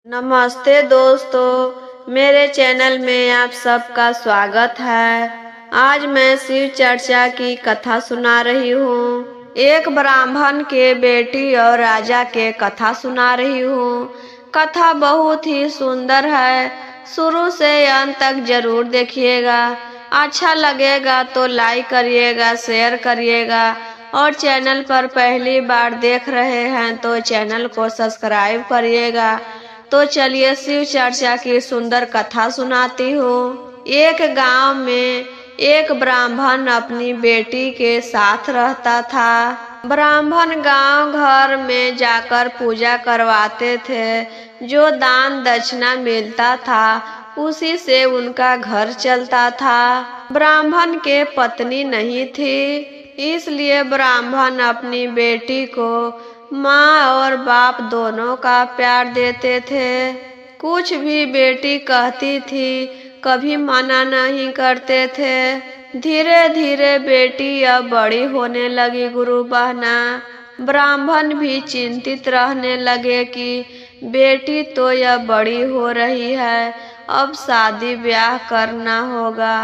नमस्ते दोस्तों, मेरे चैनल में आप सबका स्वागत है। आज मैं शिव चर्चा की कथा सुना रही हूँ। एक ब्राह्मण के बेटी और राजा के कथा सुना रही हूँ। कथा बहुत ही सुंदर है, शुरू से अंत तक जरूर देखिएगा। अच्छा लगेगा तो लाइक करिएगा, शेयर करिएगा और चैनल पर पहली बार देख रहे हैं तो चैनल को सब्सक्राइब करिएगा। तो चलिए शिव चर्चा की सुंदर कथा सुनाती हूँ। एक गांव में एक ब्राह्मण अपनी बेटी के साथ रहता था। ब्राह्मण गांव घर में जाकर पूजा करवाते थे। जो दान दक्षिणा मिलता था उसी से उनका घर चलता था। ब्राह्मण के पत्नी नहीं थी, इसलिए ब्राह्मण अपनी बेटी को माँ और बाप दोनों का प्यार देते थे। कुछ भी बेटी कहती थी कभी मना नहीं करते थे। धीरे धीरे बेटी अब बड़ी होने लगी गुरु बहना। ब्राह्मण भी चिंतित रहने लगे कि बेटी तो यह बड़ी हो रही है, अब शादी ब्याह करना होगा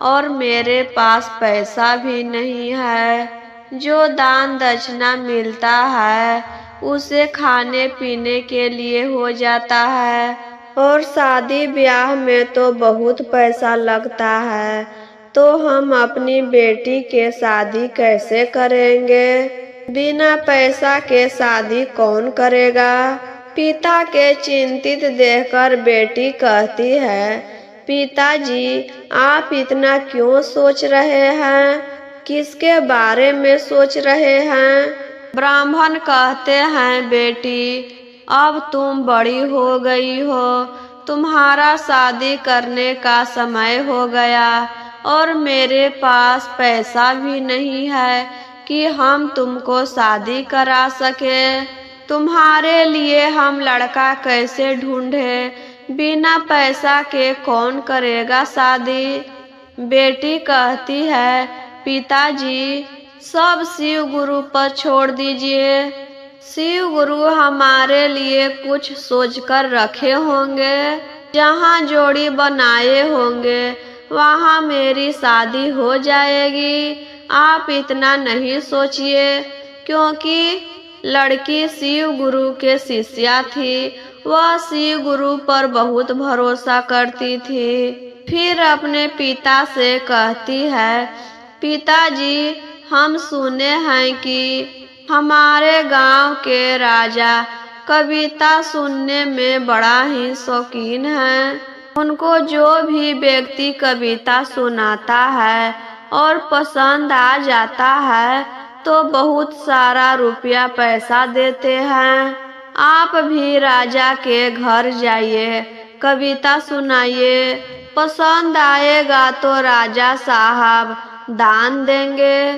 और मेरे पास पैसा भी नहीं है। जो दान दक्षिणा मिलता है उसे खाने पीने के लिए हो जाता है और शादी ब्याह में तो बहुत पैसा लगता है, तो हम अपनी बेटी के शादी कैसे करेंगे? बिना पैसा के शादी कौन करेगा? पिता के चिंतित देखकर बेटी कहती है, पिताजी आप इतना क्यों सोच रहे हैं? किसके बारे में सोच रहे हैं? ब्राह्मण कहते हैं, बेटी अब तुम बड़ी हो गई हो, तुम्हारा शादी करने का समय हो गया और मेरे पास पैसा भी नहीं है कि हम तुमको शादी करा सके। तुम्हारे लिए हम लड़का कैसे ढूंढे? बिना पैसा के कौन करेगा शादी? बेटी कहती है, पिताजी सब शिव गुरु पर छोड़ दीजिए। शिव गुरु हमारे लिए कुछ सोचकर रखे होंगे। जहाँ जोड़ी बनाए होंगे वहाँ मेरी शादी हो जाएगी। आप इतना नहीं सोचिए, क्योंकि लड़की शिव गुरु के शिष्या थी। वह शिव गुरु पर बहुत भरोसा करती थी। फिर अपने पिता से कहती है, पिताजी हम सुने हैं कि हमारे गांव के राजा कविता सुनने में बड़ा ही शौकीन हैं। उनको जो भी व्यक्ति कविता सुनाता है और पसंद आ जाता है तो बहुत सारा रुपया पैसा देते हैं। आप भी राजा के घर जाइए, कविता सुनाइए, पसंद आएगा तो राजा साहब दान देंगे।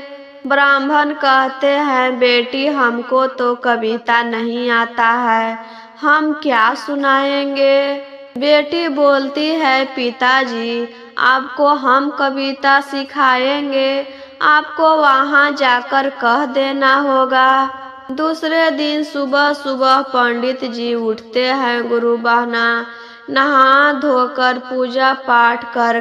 ब्राह्मण कहते हैं, बेटी हमको तो कविता नहीं आता है, हम क्या सुनाएंगे? बेटी बोलती है, पिताजी आपको हम कविता सिखाएंगे, आपको वहाँ जाकर कह देना होगा। दूसरे दिन सुबह सुबह पंडित जी उठते हैं गुरु बहना, नहा धोकर पूजा पाठ कर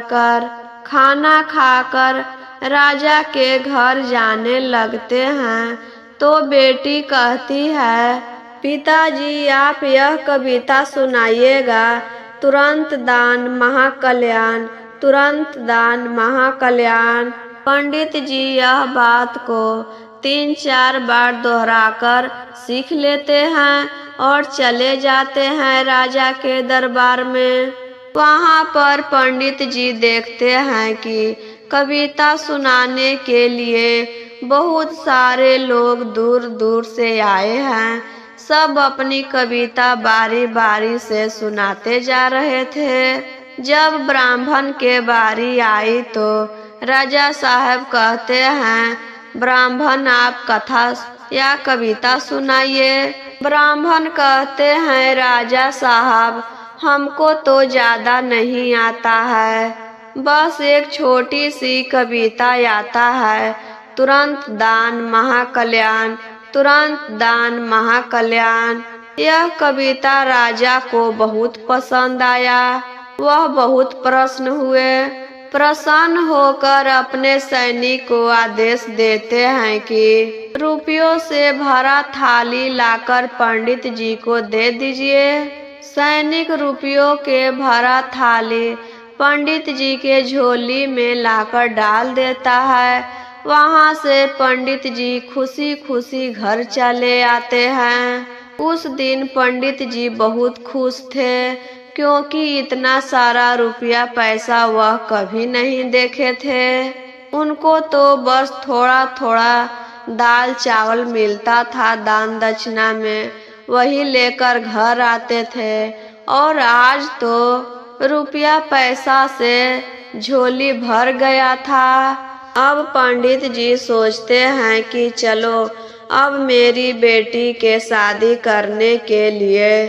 खाना खाकर राजा के घर जाने लगते हैं। तो बेटी कहती है, पिताजी आप यह कविता सुनाइएगा, तुरंत दान महाकल्याण, तुरंत दान महाकल्याण। पंडित जी यह बात को 3-4 बार दोहराकर सीख लेते हैं और चले जाते हैं राजा के दरबार में। वहाँ पर पंडित जी देखते हैं कि कविता सुनाने के लिए बहुत सारे लोग दूर दूर से आए हैं। सब अपनी कविता बारी बारी से सुनाते जा रहे थे। जब ब्राह्मण के बारी आई तो राजा साहब कहते हैं, ब्राह्मण आप कथा या कविता सुनाइए। ब्राह्मण कहते हैं, राजा साहब हमको तो ज्यादा नहीं आता है, बस एक छोटी सी कविता आता है, तुरंत दान महाकल्याण, तुरंत दान महाकल्याण। यह कविता राजा को बहुत पसंद आया। वह बहुत प्रसन्न हुए। प्रसन्न होकर अपने सैनिक को आदेश देते हैं कि रुपयों से भरा थाली लाकर पंडित जी को दे दीजिए। सैनिक रुपयों के भरा थाली पंडित जी के झोली में लाकर डाल देता है। वहां से पंडित जी खुशी खुशी घर चले आते हैं। उस दिन पंडित जी बहुत खुश थे, क्योंकि इतना सारा रुपया पैसा वह कभी नहीं देखे थे। उनको तो बस थोड़ा थोड़ा दाल चावल मिलता था दान दक्षिणा में, वही लेकर घर आते थे। और आज तो रुपया पैसा से झोली भर गया था। अब पंडित जी सोचते हैं कि चलो अब मेरी बेटी के शादी करने के लिए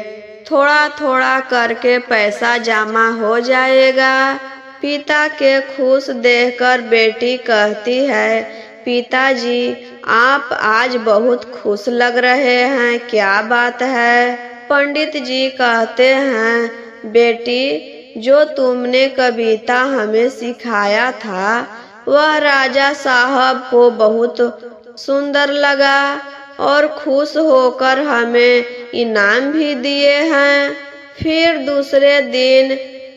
थोड़ा थोड़ा करके पैसा जमा हो जाएगा। पिता के खुश देखकर बेटी कहती है, पिताजी आप आज बहुत खुश लग रहे हैं, क्या बात है? पंडित जी कहते हैं, बेटी जो तुमने कविता हमें सिखाया था वह राजा साहब को बहुत सुंदर लगा और खुश होकर हमें इनाम भी दिए हैं। फिर दूसरे दिन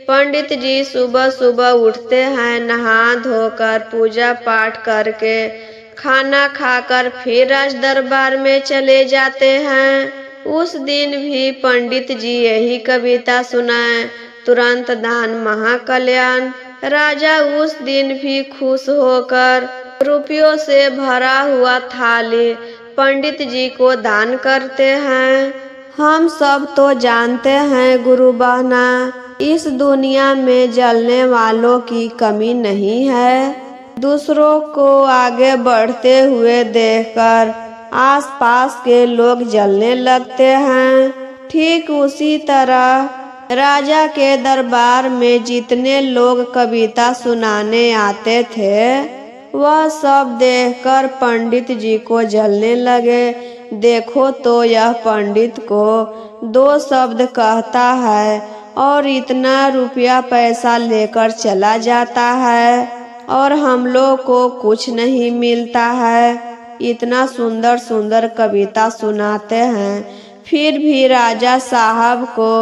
पंडित जी सुबह सुबह उठते हैं, नहा धोकर पूजा पाठ करके खाना खाकर फिर राज दरबार में चले जाते हैं। उस दिन भी पंडित जी यही कविता सुनाए, तुरंत दान महाकल्याण। राजा उस दिन भी खुश होकर रुपयों से भरा हुआ थाली पंडित जी को दान करते हैं। हम सब तो जानते हैं गुरु बहना, इस दुनिया में जलने वालों की कमी नहीं है। दूसरों को आगे बढ़ते हुए देखकर आसपास के लोग जलने लगते हैं। ठीक उसी तरह राजा के दरबार में जितने लोग कविता सुनाने आते थे वह सब देखकर पंडित जी को जलने लगे। देखो तो यह पंडित को 2 शब्द कहता है और इतना रुपया पैसा लेकर चला जाता है और हम लोग को कुछ नहीं मिलता है। इतना सुंदर सुंदर कविता सुनाते हैं, फिर भी राजा साहब को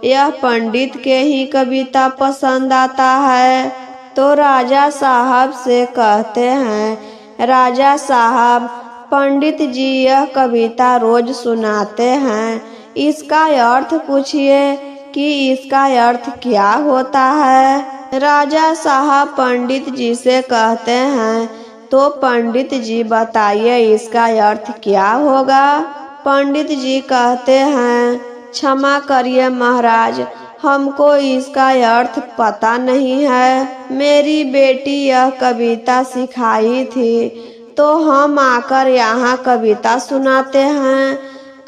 यह पंडित के ही कविता पसंद आता है। तो राजा साहब से कहते हैं, राजा साहब पंडित जी यह कविता रोज सुनाते हैं, इसका अर्थ पूछिए कि इसका अर्थ क्या होता है। राजा साहब पंडित जी से कहते हैं, तो पंडित जी बताइए इसका अर्थ क्या होगा। पंडित जी कहते हैं, क्षमा करिए महाराज, हमको इसका अर्थ पता नहीं है। मेरी बेटी यह कविता सिखाई थी तो हम आकर यहाँ कविता सुनाते हैं।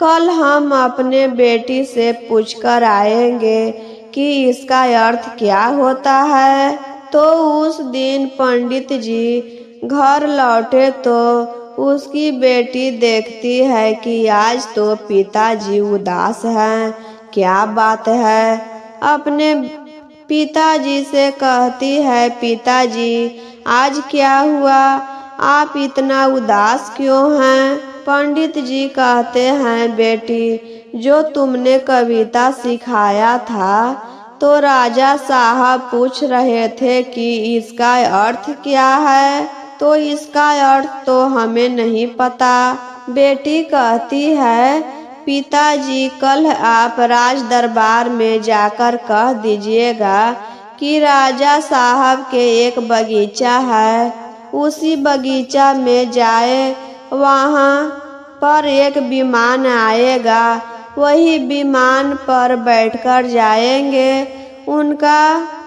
कल हम अपने बेटी से पूछकर आएंगे कि इसका अर्थ क्या होता है। तो उस दिन पंडित जी घर लौटे तो उसकी बेटी देखती है कि आज तो पिताजी उदास हैं, क्या बात है। अपने पिताजी से कहती है, पिताजी आज क्या हुआ, आप इतना उदास क्यों हैं। पंडित जी कहते हैं, बेटी जो तुमने कविता सिखाया था तो राजा साहब पूछ रहे थे कि इसका अर्थ क्या है, तो इसका अर्थ तो हमें नहीं पता। बेटी कहती है, पिताजी कल आप राज दरबार में जाकर कह दीजिएगा कि राजा साहब के एक बगीचा है, उसी बगीचा में जाए, वहाँ पर एक विमान आएगा, वही विमान पर बैठकर जाएंगे, उनका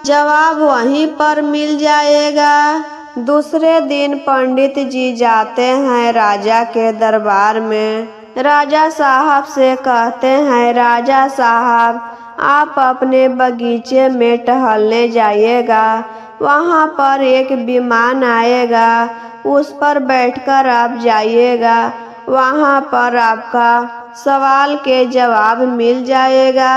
जवाब वहीं पर मिल जाएगा। दूसरे दिन पंडित जी जाते हैं राजा के दरबार में। राजा साहब से कहते हैं, राजा साहब आप अपने बगीचे में टहलने जाइएगा, वहाँ पर एक विमान आएगा, उस पर बैठकर आप जाइएगा, वहाँ पर आपका सवाल के जवाब मिल जाएगा।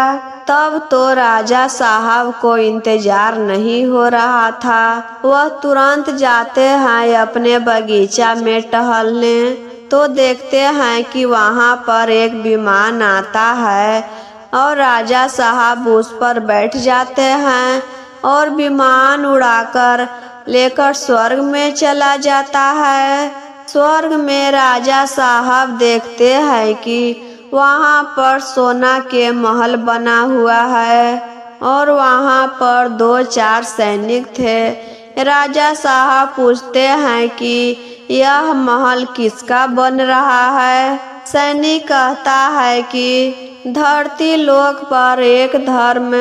तब तो राजा साहब को इंतजार नहीं हो रहा था। वह तुरंत जाते हैं अपने बगीचा में टहलने। तो देखते हैं कि वहाँ पर एक विमान आता है और राजा साहब उस पर बैठ जाते हैं और विमान उड़ाकर लेकर स्वर्ग में चला जाता है। स्वर्ग में राजा साहब देखते हैं कि वहाँ पर सोना के महल बना हुआ है और वहाँ पर 2-4 सैनिक थे। राजा साहब पूछते हैं कि यह महल किसका बन रहा है। सैनिक कहता है कि धरती लोक पर एक धर्म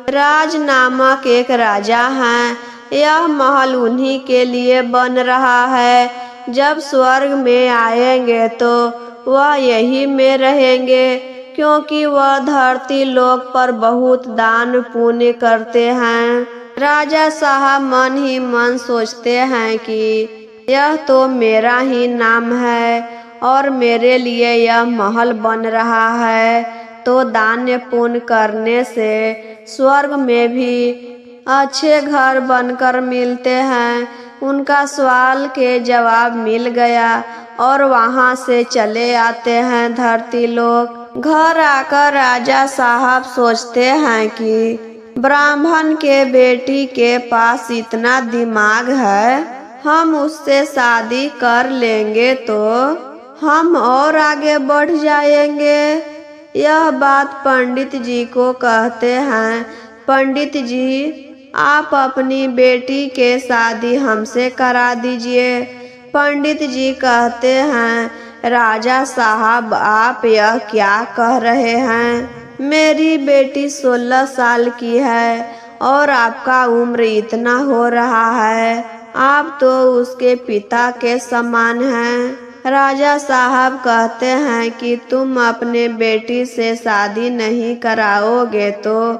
राज नामक एक राजा हैं। यह महल उन्हीं के लिए बन रहा है। जब स्वर्ग में आएंगे तो वह यही में रहेंगे, क्योंकि वह धरती लोक पर बहुत दान पुण्य करते हैं। राजा साहब मन ही मन सोचते हैं कि यह तो मेरा ही नाम है और मेरे लिए यह महल बन रहा है, तो दान पुण्य करने से स्वर्ग में भी अच्छे घर बनकर मिलते हैं। उनका सवाल के जवाब मिल गया और वहाँ से चले आते हैं धरती लोग। घर आकर राजा साहब सोचते हैं कि ब्राह्मण के बेटी के पास इतना दिमाग है, हम उससे शादी कर लेंगे तो हम और आगे बढ़ जाएंगे। यह बात पंडित जी को कहते हैं। पंडित जी, आप अपनी बेटी के शादी हमसे करा दीजिए। पंडित जी कहते हैं, राजा साहब आप यह क्या कह रहे हैं? मेरी बेटी 16 साल की है और आपका उम्र इतना हो रहा है। आप तो उसके पिता के समान हैं। राजा साहब कहते हैं कि तुम अपने बेटी से शादी नहीं कराओगे तो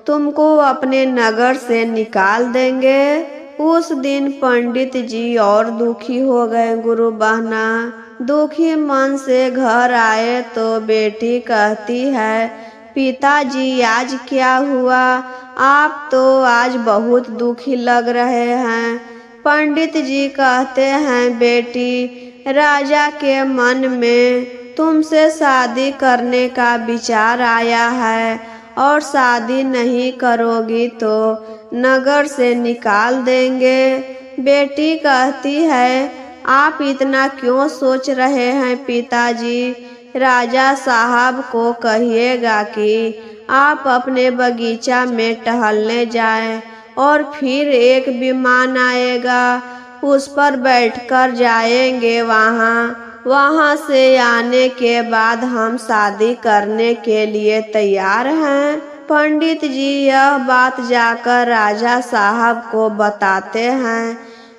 तुमको अपने नगर से निकाल देंगे। उस दिन पंडित जी और दुखी हो गए। गुरु बहना दुखी मन से घर आए तो बेटी कहती है, पिताजी आज क्या हुआ? आप तो आज बहुत दुखी लग रहे हैं। पंडित जी कहते हैं, बेटी राजा के मन में तुमसे शादी करने का विचार आया है और शादी नहीं करोगी तो नगर से निकाल देंगे। बेटी कहती है, आप इतना क्यों सोच रहे हैं पिताजी? राजा साहब को कहिएगा कि आप अपने बगीचा में टहलने जाएं और फिर एक विमान आएगा, उस पर बैठकर जाएंगे वहाँ से आने के बाद हम शादी करने के लिए तैयार हैं। पंडित जी यह बात जाकर राजा साहब को बताते हैं।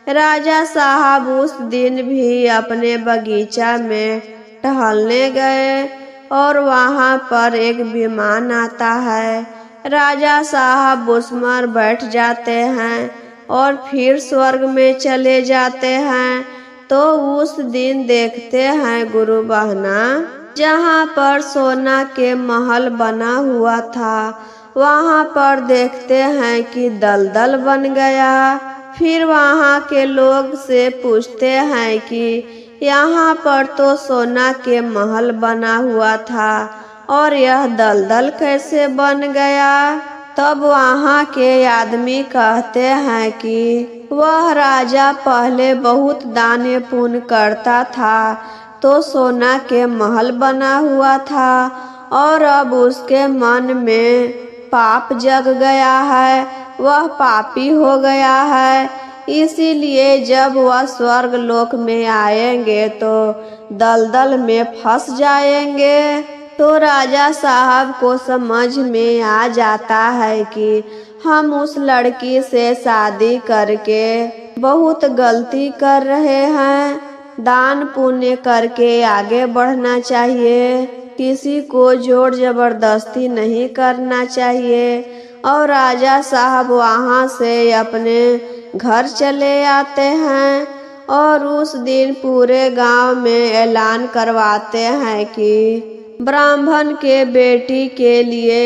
राजा साहब उस दिन भी अपने बगीचा में टहलने गए और वहाँ पर एक विमान आता है। राजा साहब उस पर बैठ जाते हैं और फिर स्वर्ग में चले जाते हैं। तो उस दिन देखते हैं गुरु बहना, जहाँ पर सोना के महल बना हुआ था वहाँ पर देखते हैं कि दलदल बन गया। फिर वहाँ के लोग से पूछते हैं कि यहाँ पर तो सोना के महल बना हुआ था और यह दलदल कैसे बन गया? तब वहाँ के आदमी कहते हैं कि वह राजा पहले बहुत दान पुण्य करता था तो सोना के महल बना हुआ था और अब उसके मन में पाप जग गया है, वह पापी हो गया है। इसीलिए जब वह स्वर्ग लोक में आएंगे तो दलदल में फंस जाएंगे। तो राजा साहब को समझ में आ जाता है कि हम उस लड़की से शादी करके बहुत गलती कर रहे हैं। दान पुण्य करके आगे बढ़ना चाहिए, किसी को जोर जबरदस्ती नहीं करना चाहिए। और राजा साहब वहाँ से अपने घर चले आते हैं और उस दिन पूरे गांव में ऐलान करवाते हैं कि ब्राह्मण के बेटी के लिए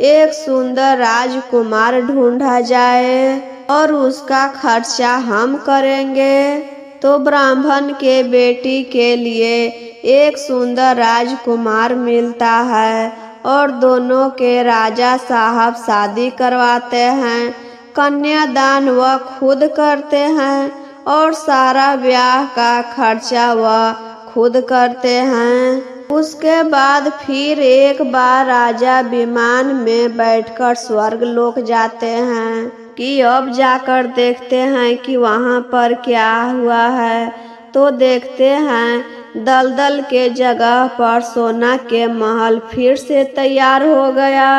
एक सुंदर राजकुमार ढूंढा जाए और उसका खर्चा हम करेंगे। तो ब्राह्मण के बेटी के लिए एक सुंदर राजकुमार मिलता है और दोनों के राजा साहब शादी करवाते हैं। कन्यादान वह खुद करते हैं और सारा ब्याह का खर्चा वह खुद करते हैं। उसके बाद फिर एक बार राजा विमान में बैठकर स्वर्ग लोक जाते हैं कि अब जाकर देखते हैं कि वहाँ पर क्या हुआ है। तो देखते हैं दलदल के जगह पर सोना के महल फिर से तैयार हो गया।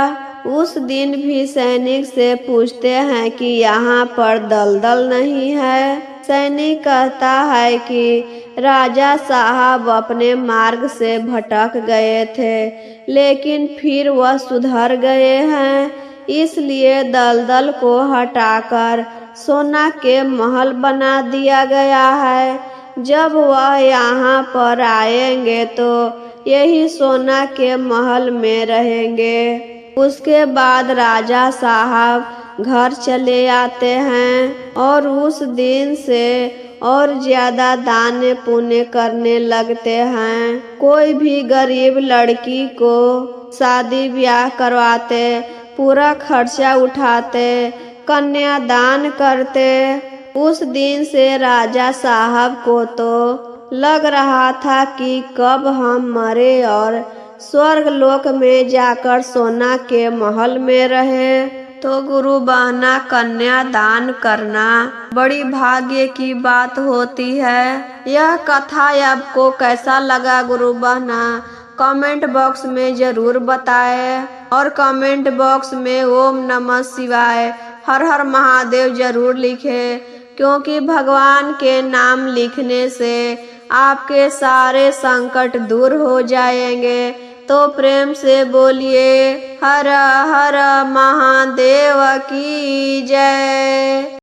उस दिन भी सैनिक से पूछते हैं कि यहाँ पर दलदल नहीं है। सैनिक कहता है कि राजा साहब अपने मार्ग से भटक गए थे, लेकिन फिर वह सुधर गए हैं, इसलिए दलदल को हटाकर सोना के महल बना दिया गया है। जब वह यहाँ पर आएंगे तो यही सोना के महल में रहेंगे। उसके बाद राजा साहब घर चले आते हैं और उस दिन से और ज्यादा दान पुण्य करने लगते हैं। कोई भी गरीब लड़की को शादी ब्याह करवाते, पूरा खर्चा उठाते, कन्यादान करते। उस दिन से राजा साहब को तो लग रहा था कि कब हम मरे और स्वर्ग लोक में जाकर सोना के महल में रहे। तो गुरु बहना, कन्यादान करना बड़ी भाग्य की बात होती है। यह कथा आपको कैसा लगा गुरु बहना, कमेंट बॉक्स में जरूर बताएं और कमेंट बॉक्स में ओम नमः शिवाय, हर हर महादेव जरूर लिखें, क्योंकि भगवान के नाम लिखने से आपके सारे संकट दूर हो जाएंगे। तो प्रेम से बोलिए हर हर महादेव की जय।